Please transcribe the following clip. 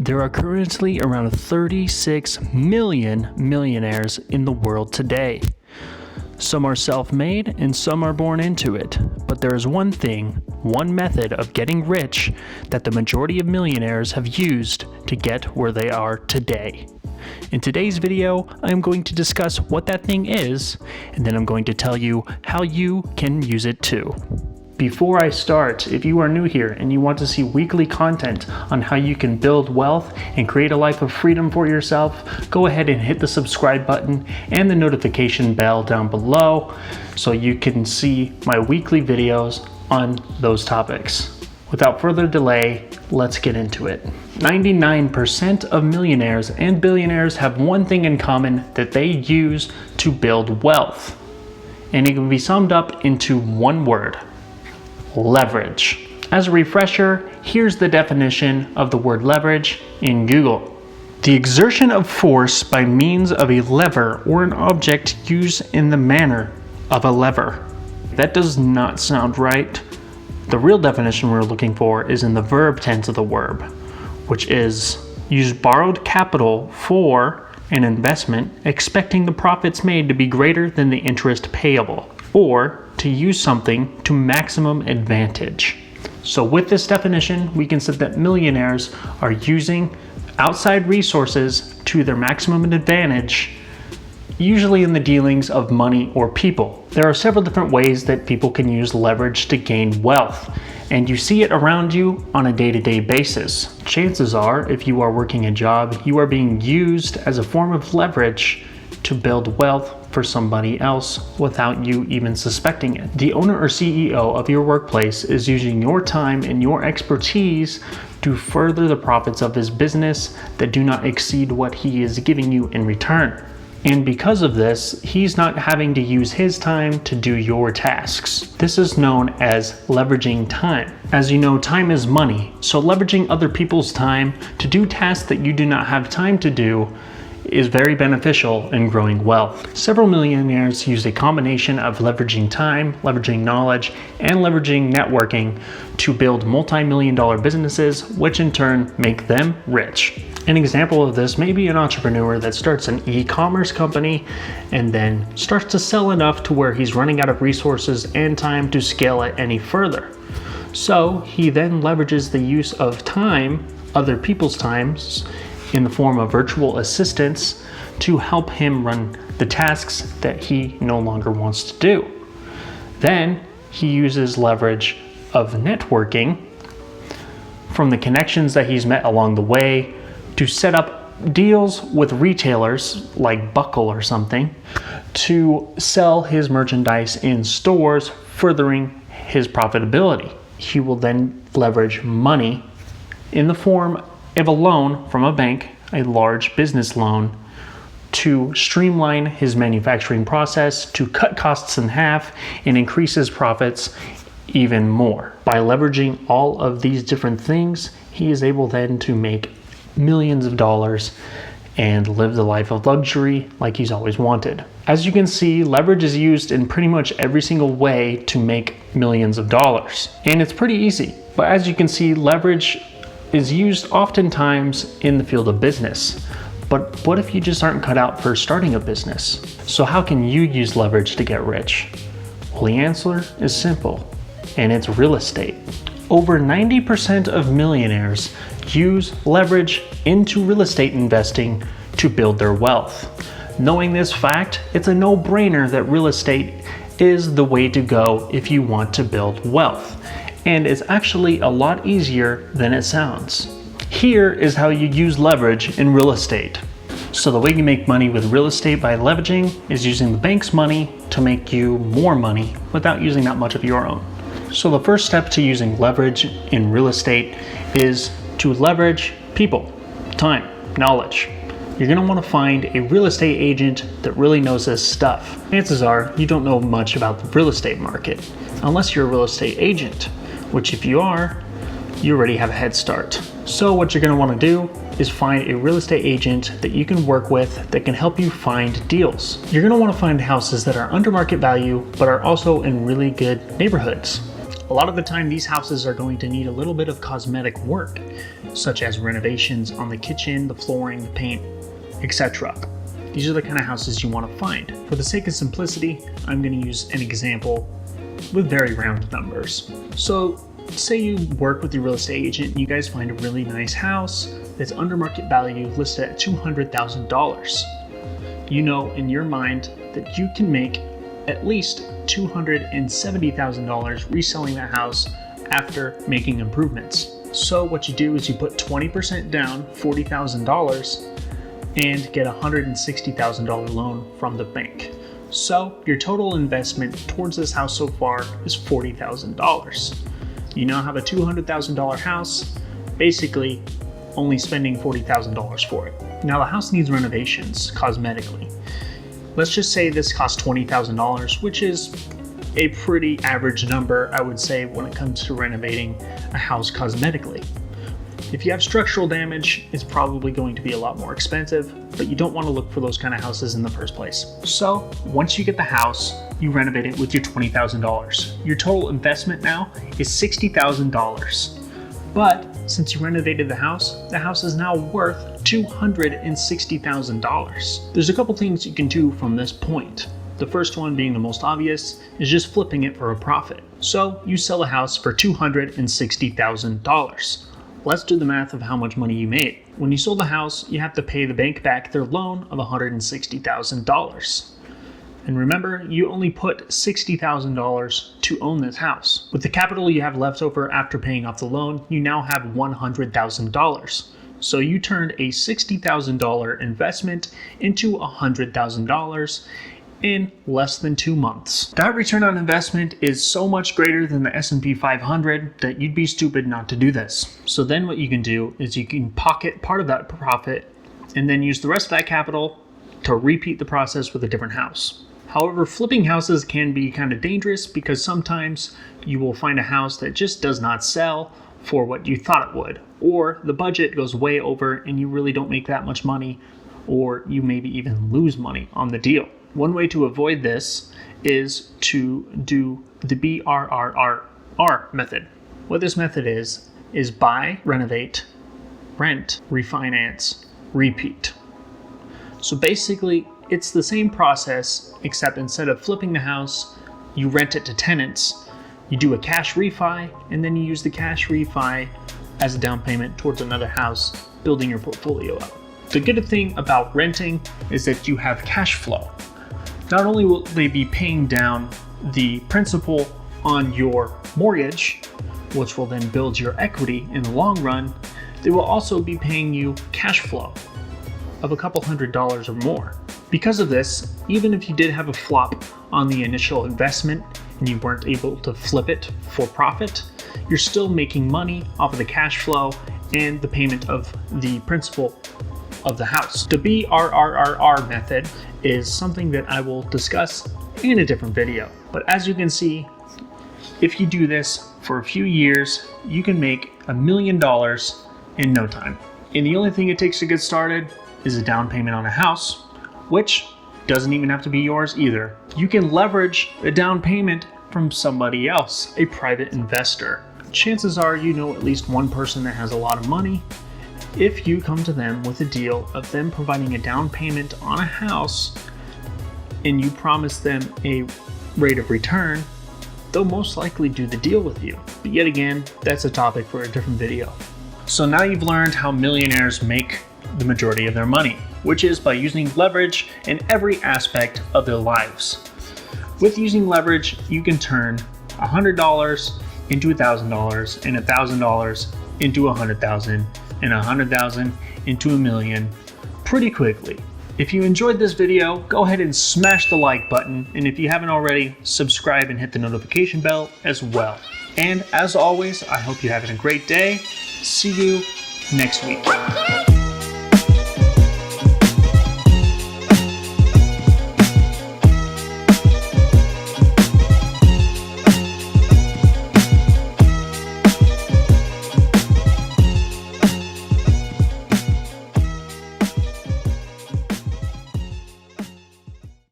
There are currently around 36 million millionaires in the world today. Some are self-made and some are born into it. But there is one method of getting rich that the majority of millionaires have used to get where they are today. In today's video, I'm going to discuss what that thing is, and then I'm going to tell you how you can use it too. Before I start, if you are new here and you want to see weekly content on how you can build wealth and create a life of freedom for yourself, go ahead and hit the subscribe button and the notification bell down below so you can see my weekly videos on those topics. Without further delay, let's get into it. 99% of millionaires and billionaires have one thing in common that they use to build wealth. And it can be summed up into one word: leverage. As a refresher, here's the definition of the word leverage in Google. The exertion of force by means of a lever or an object used in the manner of a lever. That does not sound right. The real definition we're looking for is in the verb tense of the verb, which is use borrowed capital for an investment, expecting the profits made to be greater than the interest payable, or to use something to maximum advantage. So with this definition, we can say that millionaires are using outside resources to their maximum advantage, usually in the dealings of money or people. There are several different ways that people can use leverage to gain wealth, and you see it around you on a day-to-day basis. Chances are, if you are working a job, you are being used as a form of leverage to build wealth for somebody else without you even suspecting it. The owner or CEO of your workplace is using your time and your expertise to further the profits of his business that do not exceed what he is giving you in return. And because of this, he's not having to use his time to do your tasks. This is known as leveraging time. As you know, time is money, so leveraging other people's time to do tasks that you do not have time to do is very beneficial in growing wealth. Several millionaires use a combination of leveraging time, leveraging knowledge, and leveraging networking to build multi-million-dollar businesses, which in turn make them rich. An example of this may be an entrepreneur that starts an e-commerce company and then starts to sell enough to where he's running out of resources and time to scale it any further. So he then leverages the use of time, other people's times, in the form of virtual assistants to help him run the tasks that he no longer wants to do. Then he uses leverage of networking from the connections that he's met along the way to set up deals with retailers like Buckle or something to sell his merchandise in stores, furthering his profitability. He will then leverage money in the form of a loan from a bank, a large business loan, to streamline his manufacturing process, to cut costs in half and increase his profits even more. By leveraging all of these different things, he is able then to make millions of dollars and live the life of luxury like he's always wanted. As you can see, leverage is used in pretty much every single way to make millions of dollars. And it's pretty easy. But as you can see, leverage is used oftentimes in the field of business. But what if you just aren't cut out for starting a business? So how can you use leverage to get rich? Well, the answer is simple, and it's real estate. Over 90% of millionaires use leverage into real estate investing to build their wealth. Knowing this fact, it's a no-brainer that real estate is the way to go if you want to build wealth. And it's actually a lot easier than it sounds. Here is how you use leverage in real estate. So the way you make money with real estate by leveraging is using the bank's money to make you more money without using that much of your own. So the first step to using leverage in real estate is to leverage people, time, knowledge. You're going to want to find a real estate agent that really knows this stuff. Chances are you don't know much about the real estate market unless you're a real estate agent, which if you are, you already have a head start. So what you're going to want to do is find a real estate agent that you can work with that can help you find deals. You're going to want to find houses that are under market value but are also in really good neighborhoods. A lot of the time these houses are going to need a little bit of cosmetic work, such as renovations on the kitchen, the flooring, the paint, etc. These are the kind of houses you want to find. For the sake of simplicity, I'm going to use an example with very round numbers. So say you work with your real estate agent and you guys find a really nice house that's under market value listed at $200,000. You know in your mind that you can make at least $270,000 reselling that house after making improvements. So what you do is you put 20% down, $40,000, and get a $160,000 loan from the bank. So your total investment towards this house so far is $40,000. You now have a $200,000 house, basically only spending $40,000 for it. Now the house needs renovations cosmetically. Let's just say this costs $20,000, which is a pretty average number, I would say, when it comes to renovating a house cosmetically. If you have structural damage, it's probably going to be a lot more expensive, but you don't want to look for those kind of houses in the first place. So once you get the house, you renovate it with your $20,000. Your total investment now is $60,000. But since you renovated the house is now worth $260,000. There's a couple things you can do from this point. The first one, being the most obvious, is just flipping it for a profit. So you sell a house for $260,000. Let's do the math of how much money you made. When you sold the house, you have to pay the bank back their loan of $160,000. And remember, you only put $60,000 to own this house. With the capital you have left over after paying off the loan, you now have $100,000. So you turned a $60,000 investment into $100,000 in less than 2 months. That return on investment is so much greater than the S&P 500 that you'd be stupid not to do this. So then what you can do is you can pocket part of that profit and then use the rest of that capital to repeat the process with a different house. However, flipping houses can be kind of dangerous because sometimes you will find a house that just does not sell for what you thought it would, or the budget goes way over and you really don't make that much money, or you maybe even lose money on the deal. One way to avoid this is to do the BRRRR method. What this method is buy, renovate, rent, refinance, repeat. So basically, it's the same process, except instead of flipping the house, you rent it to tenants, you do a cash refi, and then you use the cash refi as a down payment towards another house, building your portfolio up. The good thing about renting is that you have cash flow. Not only will they be paying down the principal on your mortgage, which will then build your equity in the long run, they will also be paying you cash flow of a couple $100s or more. Because of this, even if you did have a flop on the initial investment and you weren't able to flip it for profit, you're still making money off of the cash flow and the payment of the principal of the house. The BRRRR method is something that I will discuss in a different video. But as you can see, if you do this for a few years, you can make $1 million in no time. And the only thing it takes to get started is a down payment on a house, which doesn't even have to be yours either. You can leverage a down payment from somebody else, a private investor. Chances are you know at least one person that has a lot of money. If you come to them with a deal of them providing a down payment on a house and you promise them a rate of return, they'll most likely do the deal with you. But yet again, that's a topic for a different video. So now you've learned how millionaires make the majority of their money, which is by using leverage in every aspect of their lives. With using leverage, you can turn $100 into $1,000 and $1,000 into $100,000 and $100,000 into $1 million pretty quickly. If you enjoyed this video, go ahead and smash the like button, and if you haven't already, subscribe and hit the notification bell as well. And as always, I hope you're having a great day. See you next week.